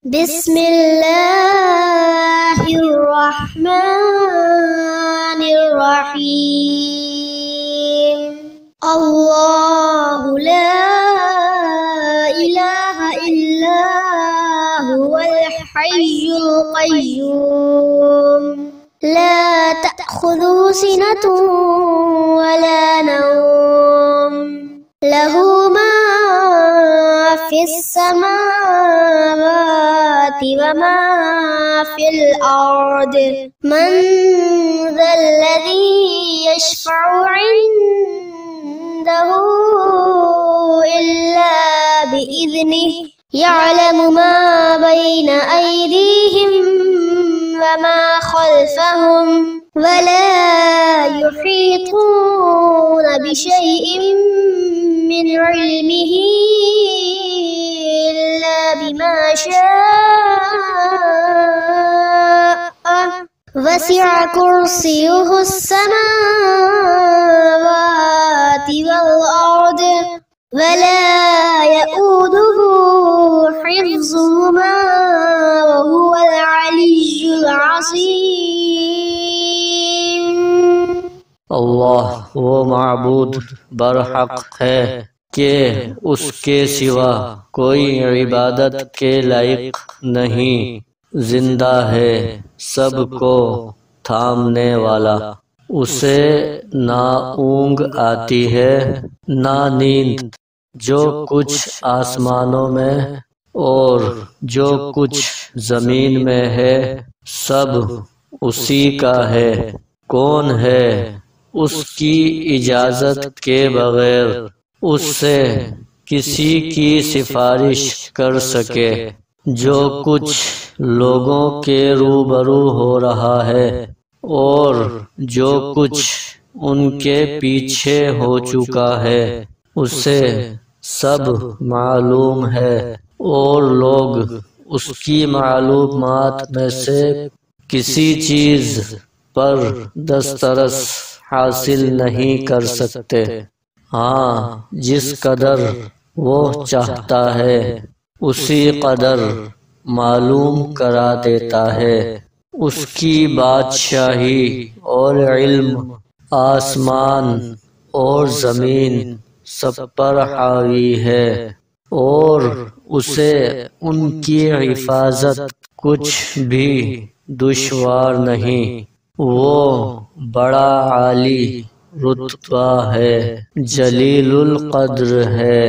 بسم اللہ الرحمن الرحیم اللہ لا الہ الا هو الحی القیوم لا تأخذه سنة ولا نوم له ما في السماوات وما في الأرض من ذا الذي يشفع عنده إلا بإذنه يعلم ما بين أيديهم وما خلفهم ولا يحيطون بشيء من علمه إلا بما شاء وسع كرسيه السماوات والأرض ولا يؤوده حفظهما وهو العلي العظيم۔ اللہ وہ معبود برحق ہے کہ اس کے سوا کوئی عبادت کے لائق نہیں، زندہ ہے، سب کو تھامنے والا، اسے نہ اونگ آتی ہے نہ نیند، جو کچھ آسمانوں میں اور جو کچھ زمین میں ہے سب اسی کا ہے۔ کون ہے اس کی اجازت کے بغیر اس سے کسی کی سفارش کر سکے؟ جو کچھ لوگوں کے روبرو ہو رہا ہے اور جو کچھ ان کے پیچھے ہو چکا ہے اسے سب معلوم ہے، اور لوگ اس کی معلومات میں سے کسی چیز پر دسترس حاصل نہیں کر سکتے۔ ہاں، جس قدر وہ چاہتا ہے اسی قدر معلوم کرا دیتا ہے۔ اس کی بادشاہی اور علم آسمان اور زمین سب پر حاوی ہے، اور اسے ان کی حفاظت کچھ بھی دشوار نہیں۔ وہ بڑا عالی رتبہ ہے، جلیل القدر ہے۔